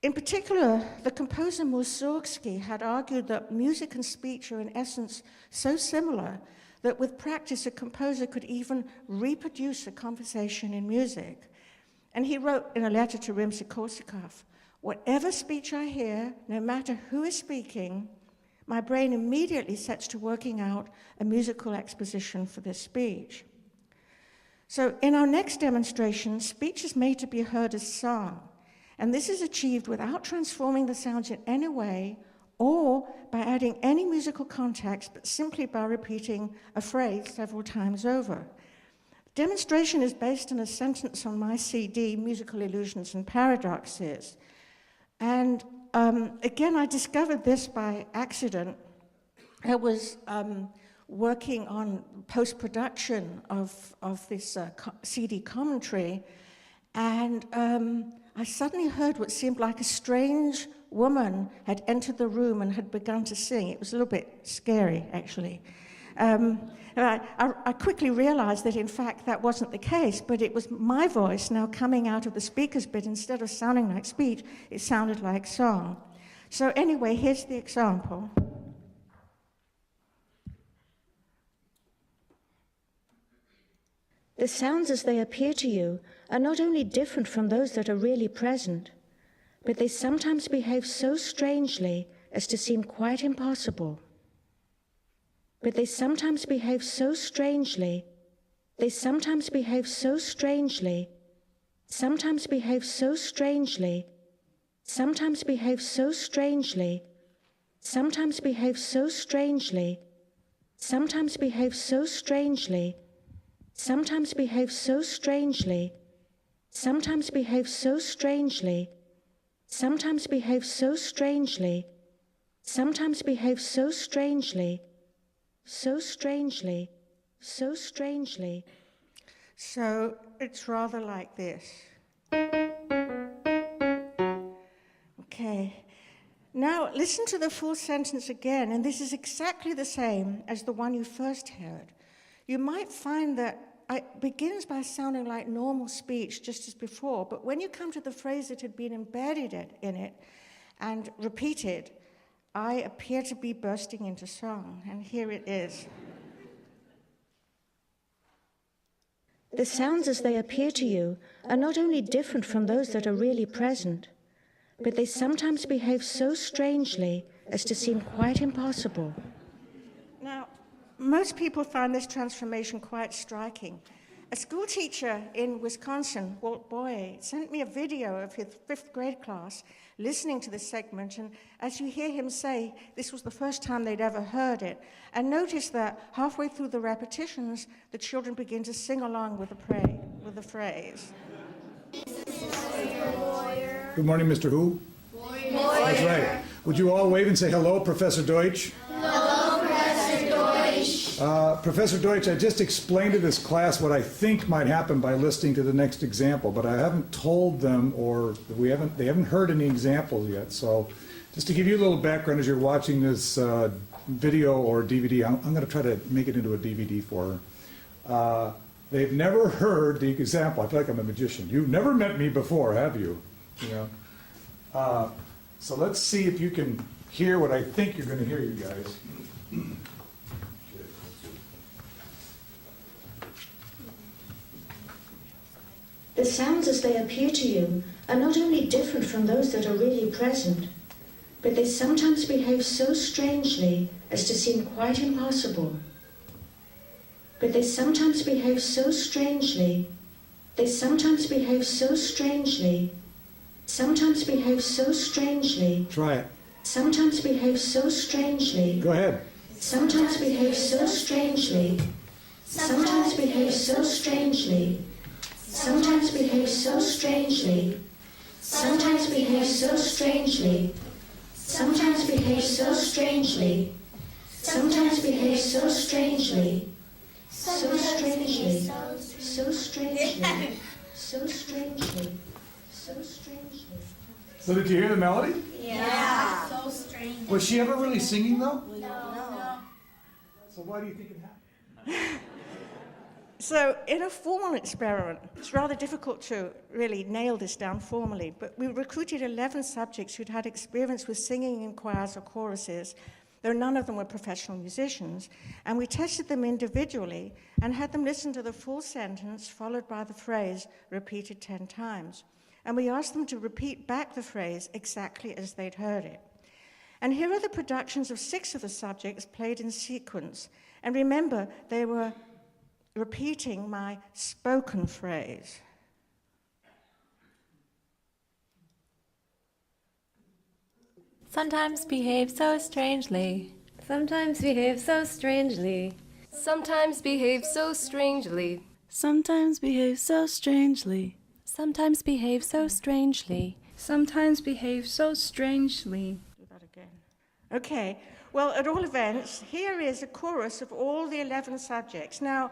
In particular, the composer Mussorgsky had argued that music and speech are in essence so similar that with practice a composer could even reproduce a conversation in music. And he wrote in a letter to Rimsky-Korsakov, "Whatever speech I hear, no matter who is speaking, my brain immediately sets to working out a musical exposition for this speech." So in our next demonstration, speech is made to be heard as song. And this is achieved without transforming the sounds in any way or by adding any musical context, but simply by repeating a phrase several times over. Demonstration is based on a sentence on my CD, Musical Illusions and Paradoxes. And again, I discovered this by accident. I was working on post-production of this CD commentary, and I suddenly heard what seemed like a strange woman had entered the room and had begun to sing. It was a little bit scary, actually. I quickly realized that, in fact, that wasn't the case, but it was my voice now coming out of the speaker's bit. Instead of sounding like speech, it sounded like song. So anyway, here's the example. The sounds as they appear to you are not only different from those that are really present, but they sometimes behave so strangely as to seem quite impossible. But they sometimes behave so strangely, sometimes behave so strangely, sometimes behave so strangely, sometimes behave so strangely, sometimes behave so strangely, sometimes behave so strangely, sometimes behave so strangely, sometimes behave so strangely, sometimes behave so strangely, sometimes behave so strangely, so strangely, so strangely. So it's rather like this. Okay. Now listen to the full sentence again, and this is exactly the same as the one you first heard. You might find that it begins by sounding like normal speech, just as before, but when you come to the phrase that had been embedded in it and repeated, I appear to be bursting into song, and here it is. The sounds as they appear to you are not only different from those that are really present, but they sometimes behave so strangely as to seem quite impossible. Now, most people find this transformation quite striking. A school teacher in Wisconsin, Walt Boye, sent me a video of his 5th grade class listening to this segment, and as you hear him say, this was the first time they'd ever heard it. And notice that halfway through the repetitions, the children begin to sing along with the phrase. Good morning, Mr. Who? Boyer. That's right. Would you all wave and say hello, Professor Deutsch? Hello, Professor Deutsch. Professor Deutsch, I just explained to this class what I think might happen by listening to the next example, but I haven't told them, or they haven't heard any examples yet. So just to give you a little background as you're watching this video or DVD, I'm going to try to make it into a DVD for her. They've never heard the example. I feel like I'm a magician. You've never met me before, have you? You know? So let's see if you can hear what I think you're going to hear, you guys. The sounds as they appear to you are not only different from those that are really present, but they sometimes behave so strangely as to seem quite impossible. But they sometimes behave so strangely, sometimes behave so strangely, sometimes behave so strangely. Try it. Sometimes behave so strangely. Go ahead. Sometimes behave so strangely. Sometimes behave so strangely. Sometimes behave so strangely. Sometimes behave so strangely. Sometimes behave so strangely. Sometimes behave so strangely. So strangely. So strangely. So strangely. So strangely. So did you hear the melody? Yeah. So strange. Was she ever really singing though? No. So why do you think it happened? So in a formal experiment, it's rather difficult to really nail this down formally, but we recruited 11 subjects who'd had experience with singing in choirs or choruses, though none of them were professional musicians, and we tested them individually and had them listen to the full sentence followed by the phrase repeated 10 times. And we asked them to repeat back the phrase exactly as they'd heard it. And here are the productions of 6 of the subjects played in sequence. And remember, they were repeating my spoken phrase. Sometimes behave so strangely. Sometimes behave so strangely. Sometimes behave so strangely. Sometimes behave so strangely. Sometimes behave so strangely. Sometimes behave so strangely. Do that again. Okay, well, at all events, here is a chorus of all the 11 subjects. Now,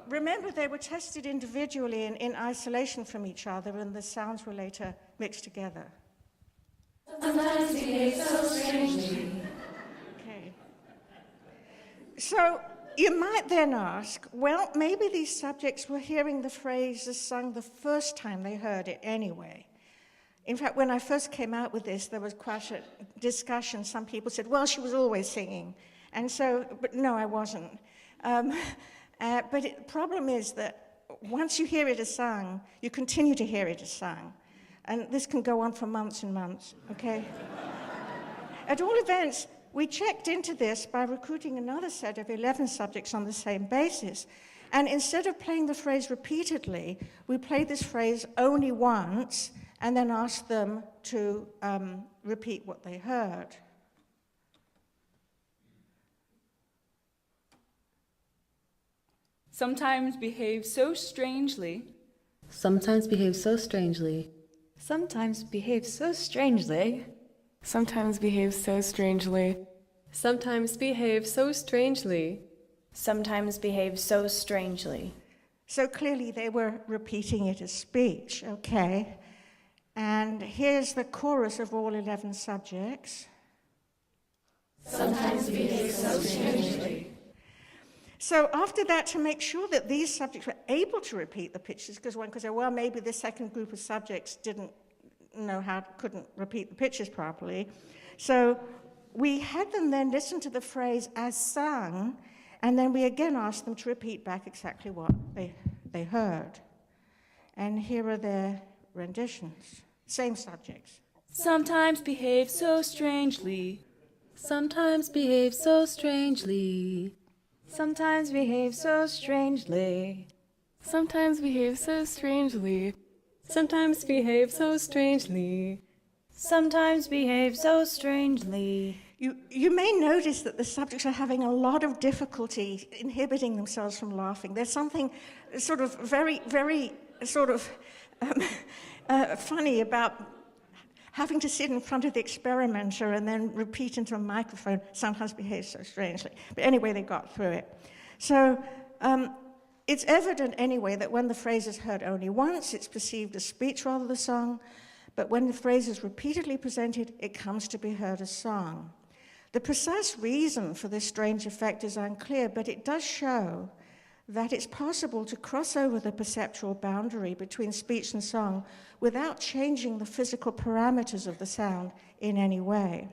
remember, they were tested individually and in isolation from each other, and the sounds were later mixed together. Sometimes behave so strangely. Okay. So you might then ask, well, maybe these subjects were hearing the phrases sung the first time they heard it anyway. In fact, when I first came out with this, there was quite a discussion. Some people said, well, she was always singing. And so, but no, I wasn't. But the problem is that once you hear it as sung, you continue to hear it as sung. And this can go on for months and months, okay? At all events, we checked into this by recruiting another set of 11 subjects on the same basis. And instead of playing the phrase repeatedly, we played this phrase only once and then asked them to repeat what they heard. Sometimes behave so strangely. Sometimes behave so strangely. Sometimes behave so strangely. Sometimes behave so strangely. Sometimes behave so strangely. Sometimes behave so strangely. So clearly they were repeating it as speech, okay? And here's the chorus of all 11 subjects. Sometimes behave so strangely. So after that, to make sure that these subjects were able to repeat the pitches, because one could say, well, maybe the second group of subjects couldn't repeat the pitches properly. So we had them then listen to the phrase as sung, and then we again asked them to repeat back exactly what they heard. And here are their renditions. Same subjects. Sometimes behave so strangely. Sometimes behave so strangely. Sometimes behave so strangely. Sometimes behave so strangely. Sometimes behave so strangely. Sometimes behave so strangely. You may notice that the subjects are having a lot of difficulty inhibiting themselves from laughing. There's something sort of very, very sort of funny about having to sit in front of the experimenter and then repeat into a microphone, sometimes behaves so strangely. But anyway, they got through it. So it's evident anyway that when the phrase is heard only once, it's perceived as speech rather than song. But when the phrase is repeatedly presented, it comes to be heard as song. The precise reason for this strange effect is unclear, but it does show that it's possible to cross over the perceptual boundary between speech and song without changing the physical parameters of the sound in any way.